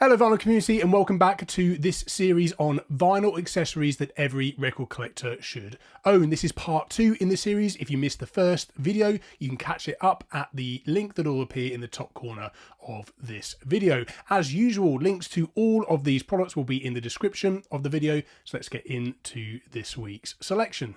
Hello vinyl community, and welcome back to this series on vinyl accessories that every record collector should own. This is part 2 in the series. If you missed the first video, you can catch it up at the link that will appear in the top corner of this video. As usual, links to all of these products will be in the description of the video. So let's get into this week's selection.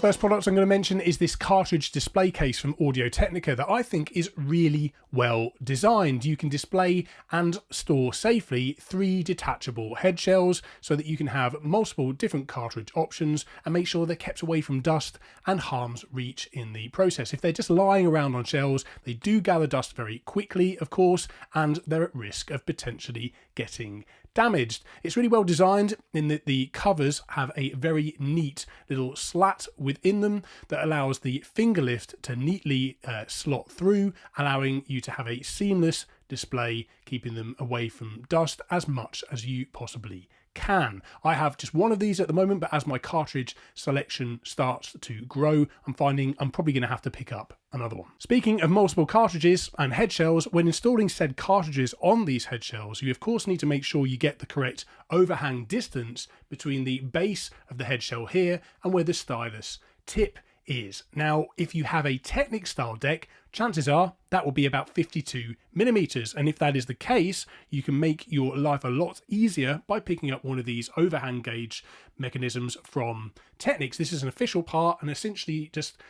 First product I'm going to mention is this cartridge display case from Technica that I think is really well designed. You can display and store safely 3 detachable head shells so that you can have multiple different cartridge options and make sure they're kept away from dust and harm's reach in the process. If they're just lying around on shelves, they do gather dust very quickly, of course, and they're at risk of potentially getting damaged. It's really well designed in that the covers have a very neat little slat within them that allows the finger lift to neatly slot through, allowing you to have a seamless display, keeping them away from dust as much as you possibly can. I have just one of these at the moment, but as my cartridge selection starts to grow, I'm finding I'm probably going to have to pick up another one. Speaking of multiple cartridges and head shells, when installing said cartridges on these head shells, you of course need to make sure you get the correct overhang distance between the base of the head shell here and where the stylus tip is. Now, if you have a Technics style deck, chances are that will be about 52mm, and if that is the case, you can make your life a lot easier by picking up one of these overhang gauge mechanisms from Technics. This is an official part and essentially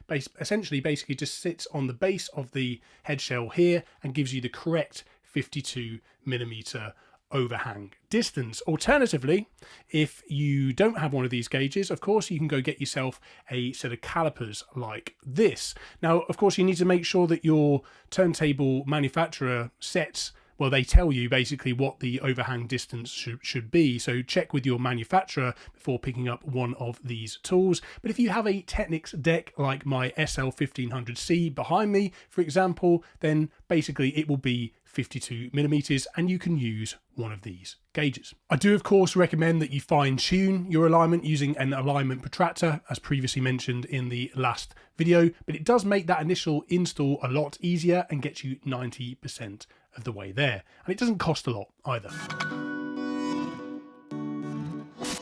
basically just sits on the base of the head shell here and gives you the correct 52mm overhang distance. Alternatively, if you don't have one of these gauges, of course you can go get yourself a set of calipers like this. Now, of course, you need to make sure that your turntable manufacturer sets, well, they tell you basically what the overhang distance should be, so check with your manufacturer before picking up one of these tools. But if you have a Technics deck like my SL1500C behind me, for example, then basically it will be 52mm and you can use one of these gauges. I do of course recommend that you fine tune your alignment using an alignment protractor, as previously mentioned in the last video, but it does make that initial install a lot easier and gets you 90% of the way there, and it doesn't cost a lot either.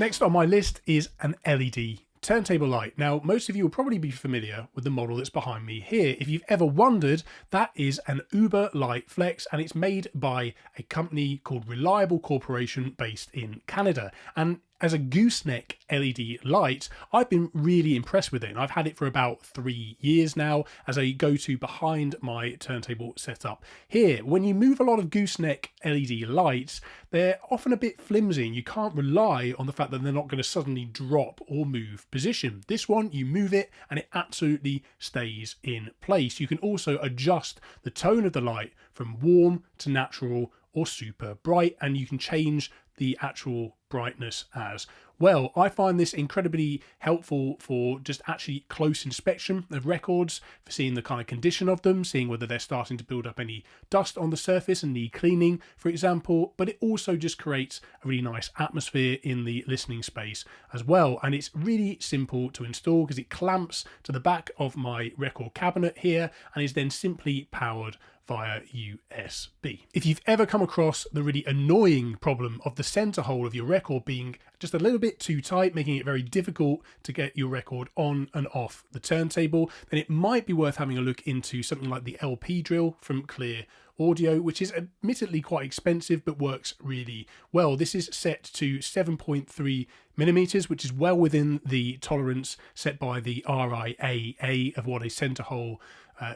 Next on my list is an LED turntable light. Now, most of you will probably be familiar with the model that's behind me here. If you've ever wondered, that is an Uber Light Flex, and it's made by a company called Reliable Corporation based in Canada. And as a gooseneck LED light, I've been really impressed with it. And I've had it for about 3 years now as a go-to behind my turntable setup here. When you move a lot of gooseneck LED lights, they're often a bit flimsy and you can't rely on the fact that they're not going to suddenly drop or move position. This one, you move it and it absolutely stays in place. You can also adjust the tone of the light from warm to natural or super bright, and you can change the actual brightness as well. I find this incredibly helpful for just actually close inspection of records, for seeing the kind of condition of them, seeing whether they're starting to build up any dust on the surface and need cleaning, for example. But it also just creates a really nice atmosphere in the listening space as well. And it's really simple to install because it clamps to the back of my record cabinet here and is then simply powered via USB. If you've ever come across the really annoying problem of the center hole of your record being just a little bit too tight, making it very difficult to get your record on and off the turntable, then it might be worth having a look into something like the LP Drill from Clearaudio, which is admittedly quite expensive but works really well. This is set to 7.3mm, which is well within the tolerance set by the RIAA of what a center hole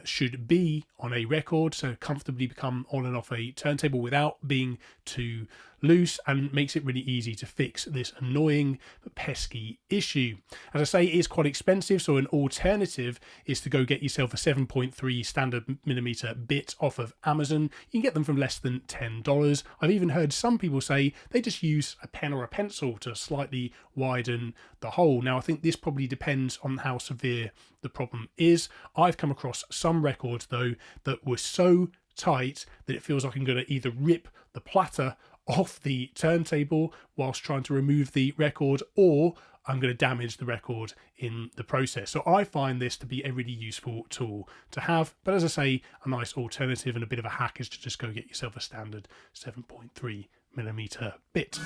should be on a record, so comfortably become on and off a turntable without being too loose, and makes it really easy to fix this annoying but pesky issue. As I say, it is quite expensive, so an alternative is to go get yourself a 7.3 standard millimeter bit off of Amazon. You can get them from less than $10. I've even heard some people say they just use a pen or a pencil to slightly widen the hole. Now, I think this probably depends on how severe the problem is. I've come across some records though that were so tight that it feels like I'm going to either rip the platter off the turntable whilst trying to remove the record, or I'm going to damage the record in the process. So I find this to be a really useful tool to have. But as I say, a nice alternative and a bit of a hack is to just go get yourself a standard 7.3mm bit.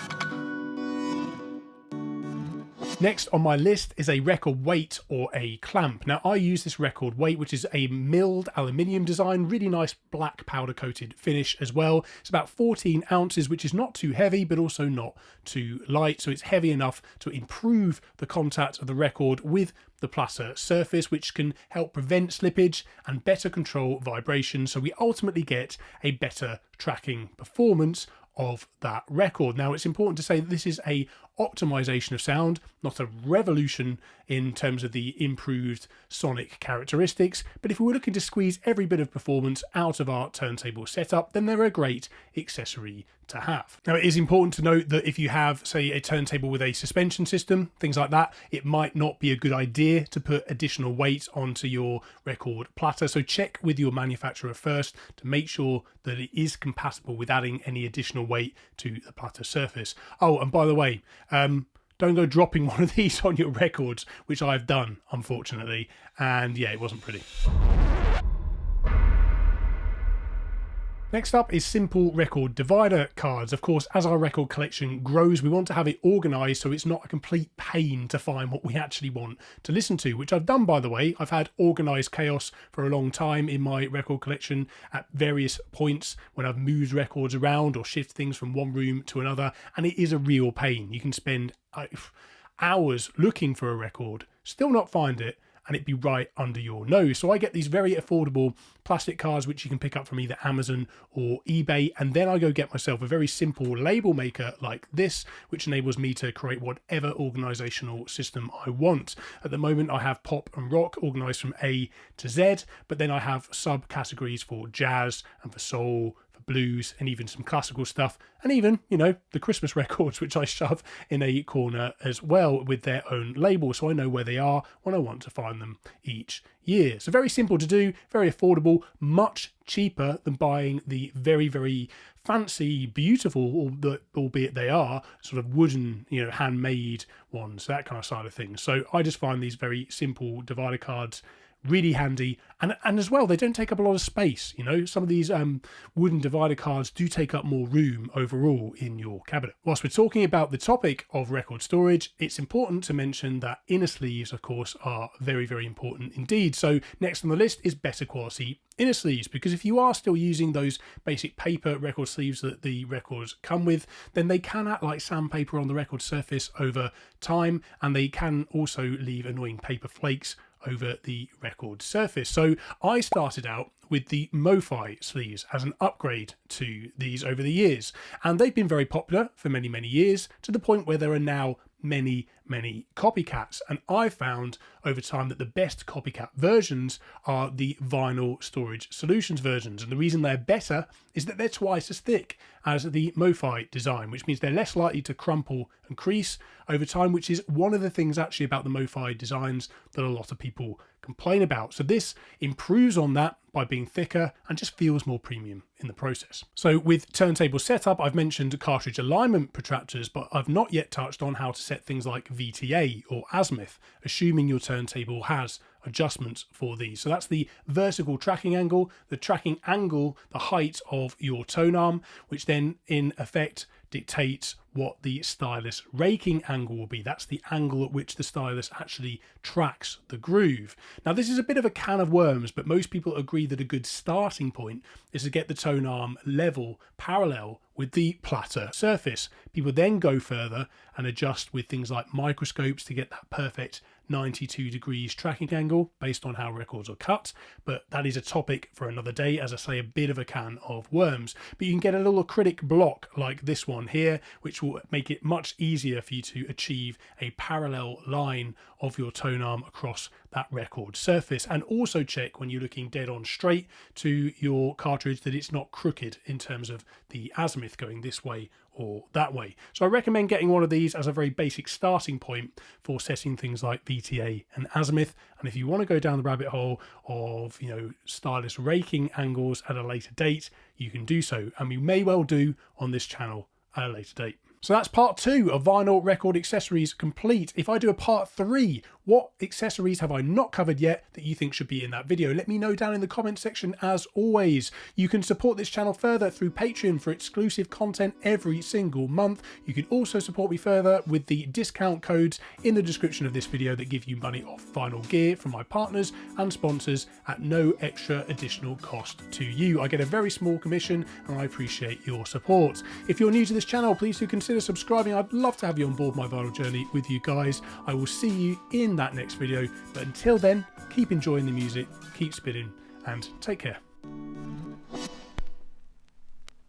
Next on my list is a record weight or a clamp. Now I use this record weight, which is a milled aluminium design, really nice black powder coated finish as well. It's about 14 ounces, which is not too heavy, but also not too light. So it's heavy enough to improve the contact of the record with the platter surface, which can help prevent slippage and better control vibration. So we ultimately get a better tracking performance of that record. Now it's important to say that this is a optimization of sound, not a revolution in terms of the improved sonic characteristics, but if we were looking to squeeze every bit of performance out of our turntable setup, then they're a great accessory to have. Now it is important to note that if you have, say, a turntable with a suspension system, things like that, it might not be a good idea to put additional weight onto your record platter. So check with your manufacturer first to make sure that it is compatible with adding any additional weight to the platter surface. Oh, and by the way, don't go dropping one of these on your records, which I've done, unfortunately, and yeah, it wasn't pretty. Next up is simple record divider cards. Of course, as our record collection grows, we want to have it organised so it's not a complete pain to find what we actually want to listen to, which I've done, by the way. I've had organised chaos for a long time in my record collection at various points when I've moved records around or shift things from one room to another, and it is a real pain. You can spend hours looking for a record, still not find it, and it'd be right under your nose. So I get these very affordable plastic cards which you can pick up from either Amazon or eBay, and then I go get myself a very simple label maker like this, which enables me to create whatever organizational system I want. At the moment I have pop and rock organized from A to Z, but then I have subcategories for jazz and for soul, blues, and even some classical stuff, and even, you know, the Christmas records, which I shove in a corner as well with their own label, so I know where they are when I want to find them each year. So very simple to do, very affordable, much cheaper than buying the very, very fancy, beautiful, albeit they are, sort of wooden, you know, handmade ones, that kind of side of things. So I just find these very simple divider cards really handy, and as well, they don't take up a lot of space. You know, some of these wooden divider cards do take up more room overall in your cabinet. Whilst we're talking about the topic of record storage, it's important to mention that inner sleeves, of course, are very, very important indeed. So next on the list is better quality inner sleeves, because if you are still using those basic paper record sleeves that the records come with, then they can act like sandpaper on the record surface over time, and they can also leave annoying paper flakes over the record surface. So I started out with the MoFi sleeves as an upgrade to these over the years, and they've been very popular for many, many years, to the point where there are now many copycats, and I found over time that the best copycat versions are the vinyl storage solutions versions, and the reason they're better is that they're twice as thick as the MoFi design, which means they're less likely to crumple and crease over time, which is one of the things actually about the MoFi designs that a lot of people complain about. So this improves on that by being thicker and just feels more premium in the process. So with turntable setup, I've mentioned cartridge alignment protractors, but I've not yet touched on how to set things like VTA or Azimuth, assuming your turntable has adjustments for these. So that's the vertical tracking angle, the height of your tone arm, which then in effect dictates what the stylus raking angle will be. That's the angle at which the stylus actually tracks the groove. Now this is a bit of a can of worms, but most people agree that a good starting point is to get the tone arm level, parallel with the platter surface. People then go further and adjust with things like microscopes to get that perfect 92 degrees tracking angle based on how records are cut, but that is a topic for another day, as I say, a bit of a can of worms. But you can get a little acrylic block like this one here, which will make it much easier for you to achieve a parallel line of your tone arm across that record surface, and also check when you're looking dead on straight to your cartridge that it's not crooked in terms of the azimuth going this way or that way. So I recommend getting one of these as a very basic starting point for setting things like VTA and azimuth. And if you want to go down the rabbit hole of, you know, stylus raking angles at a later date, you can do so, and we may well do on this channel at a later date. So that's part 2 of vinyl record accessories complete. If I do a part 3, what accessories have I not covered yet that you think should be in that video? Let me know down in the comment section as always. You can support this channel further through Patreon for exclusive content every single month. You can also support me further with the discount codes in the description of this video that give you money off vinyl gear from my partners and sponsors at no extra additional cost to you. I get a very small commission and I appreciate your support. If you're new to this channel, please do consider subscribing. I'd love to have you on board my vinyl journey with you guys. I will see you in that next video, but until then, keep enjoying the music, keep spinning, and take care.